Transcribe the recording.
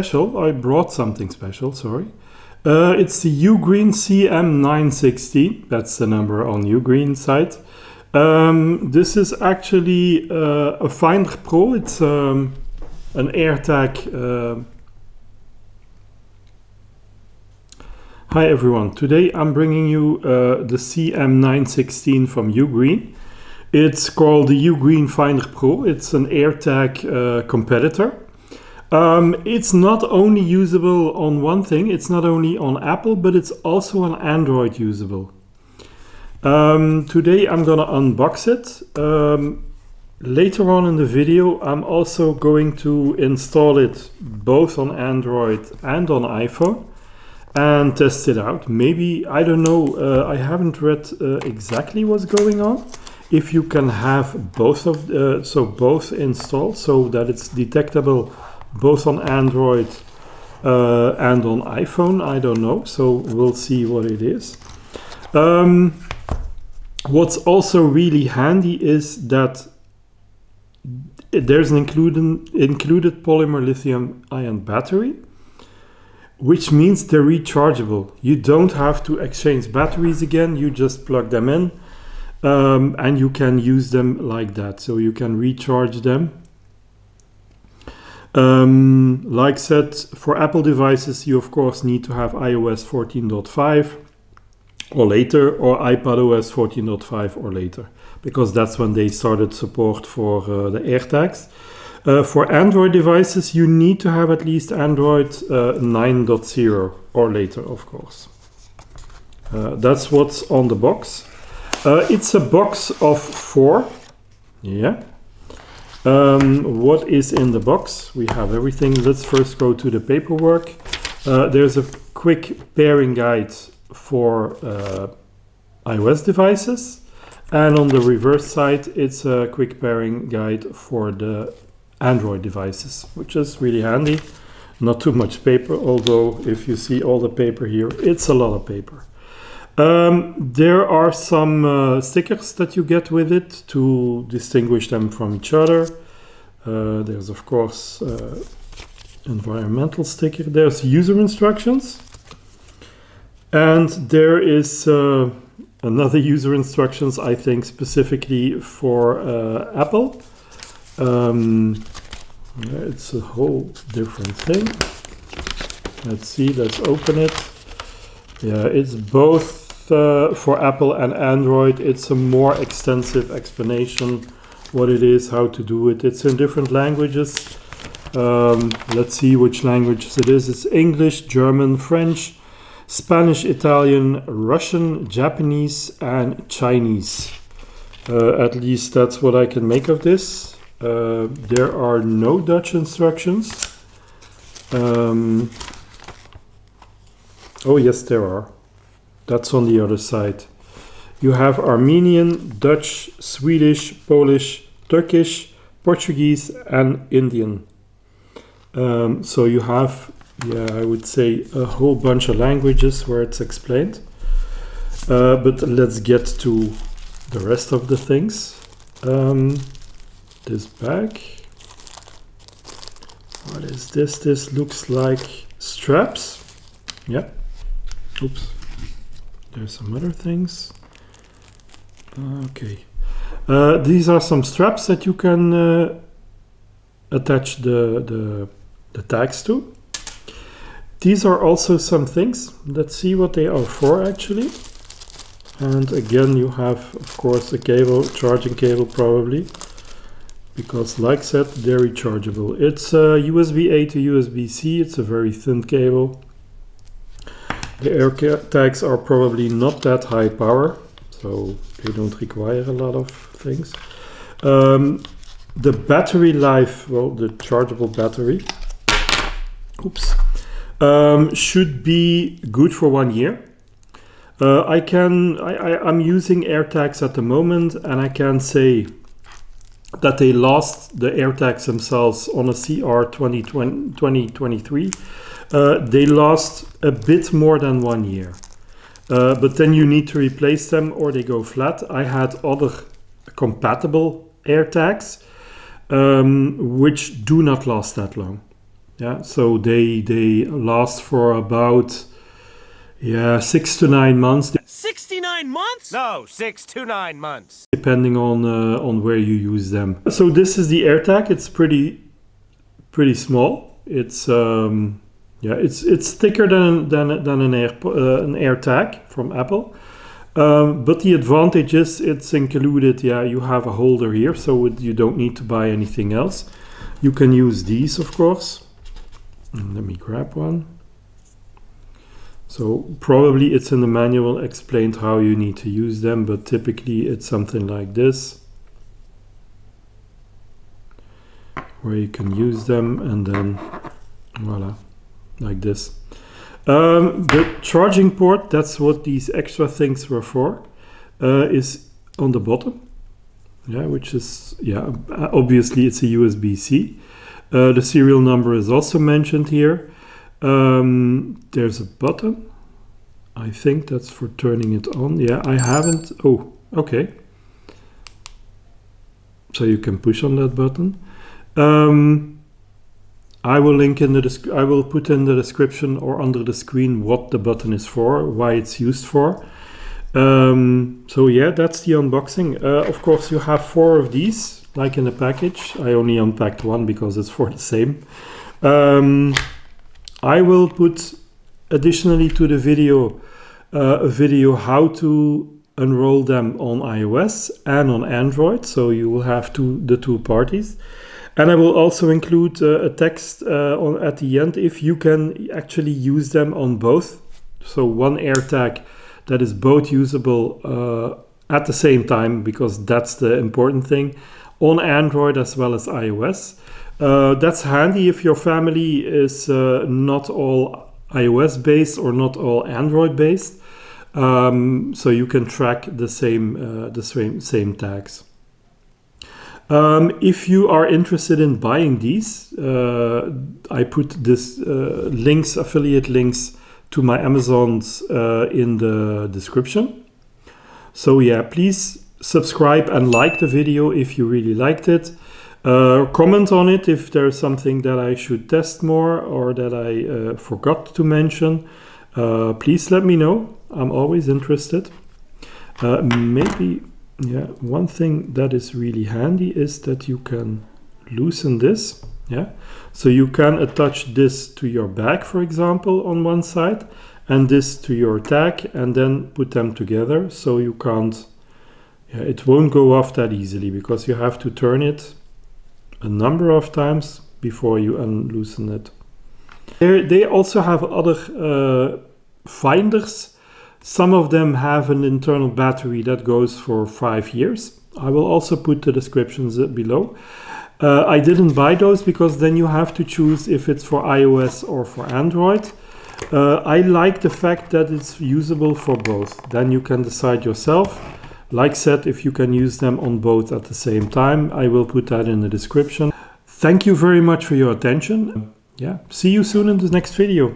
Special. I brought something special, sorry. It's the Ugreen CM916. That's the number on Ugreen site. This is actually a Finder Pro. It's an AirTag. Hi everyone. Today I'm bringing you the CM916 from Ugreen. It's called the Ugreen Finder Pro. It's an AirTag competitor. It's not only usable on one thing, it's not only on Apple, but it's also on Android usable. Today I'm gonna unbox it. Later on in the video I'm also going to install it both on Android and on iPhone and test it out. Maybe, I don't know, I haven't read exactly what's going on. If you can have both of both installed so that it's detectable both on Android and on iPhone, I don't know, so we'll see what it is. What's also really handy is that there's an included polymer lithium-ion battery, which means they're rechargeable. You don't have to exchange batteries again, you just plug them in and you can use them like that, so you can recharge them. Like said, for Apple devices, you of course need to have iOS 14.5 or later, or iPadOS 14.5 or later, because that's when they started support for the AirTags. For Android devices, you need to have at least Android 9.0 or later, of course. That's what's on the box. It's a box of 4. Yeah. What is in the box? We have everything. Let's first go to the paperwork. There's a quick pairing guide for iOS devices, and on the reverse side it's a quick pairing guide for the Android devices, which is really handy. Not too much paper, although if you see all the paper here, it's a lot of paper. There are some stickers that you get with it to distinguish them from each other. There's of course environmental sticker. There's user instructions, and there is another user instructions, I think specifically for Apple. It's a whole different thing. Let's see, let's open it. Yeah, it's both for Apple and Android. It's a more extensive explanation what it is, how to do it. It's in different languages. Let's see which languages it is. It's English, German, French, Spanish, Italian, Russian, Japanese, and Chinese. At least that's what I can make of this. There are no Dutch instructions. Oh yes, there are. That's on the other side. You have Armenian, Dutch, Swedish, Polish, Turkish, Portuguese, and Indian. So you have, yeah, I would say a whole bunch of languages where it's explained. But let's get to the rest of the things. This bag. What is this? This looks like straps. Yeah. Oops. There's some other things. Okay. These are some straps that you can attach the tags to. These are also some things. Let's see what they are for actually. And again, you have, of course, a cable, charging cable probably, because like said, they're rechargeable. It's USB-A to USB-C. It's a very thin cable. The AirTags are probably not that high power, so they don't require a lot of things. The battery life, well, the chargeable battery, oops, should be good for 1 year. I'm using AirTags at the moment, and I can say that they lost the AirTags themselves on a CR 2023. They last a bit more than 1 year, but then you need to replace them or they go flat. I had other compatible AirTags which do not last that long. Yeah, so they last for about 6 to 9 months. 69 months? No, 6 to 9 months. Depending on where you use them. So this is the AirTag. It's pretty small. It's it's thicker than an AirTag from Apple. But the advantage is it's included. You have a holder here, so you don't need to buy anything else. You can use these, of course. Let me grab one. So probably it's in the manual explained how you need to use them, but typically it's something like this, where you can use them, and then voila, like this. The charging port, that's what these extra things were for, is on the bottom. Which is, obviously it's a USB-C. The serial number is also mentioned here. There's a button. I think that's for turning it on. I haven't. Oh, okay. So you can push on that button. I will link in I will put in the description or under the screen what the button is for, why it's used for. So that's the unboxing. Of course, you have 4 of these, like in the package. I only unpacked one because it's for the same. I will put additionally to the video a video how to enroll them on iOS and on Android, so you will have the two parties. And I will also include a text at the end if you can actually use them on both. So one AirTag that is both usable at the same time, because that's the important thing, on Android as well as iOS. That's handy if your family is not all iOS based or not all Android based, so you can track the same tags. If you are interested in buying these, I put this affiliate links to my Amazons in the description. So please subscribe and like the video if you really liked it. Comment on it if there's something that I should test more or that I forgot to mention. Please let me know. I'm always interested. Maybe one thing that is really handy is that you can loosen this. So you can attach this to your bag, for example, on one side, and this to your tag, and then put them together, so you can't, it won't go off that easily, because you have to turn it a number of times before you unloosen it. They also have other finders. Some of them have an internal battery that goes for 5 years. I will also put the descriptions below. I didn't buy those because then you have to choose if it's for iOS or for Android. I like the fact that it's usable for both. Then you can decide yourself. Like said, if you can use them on both at the same time, I will put that in the description. Thank you very much for your attention. See you soon in the next video.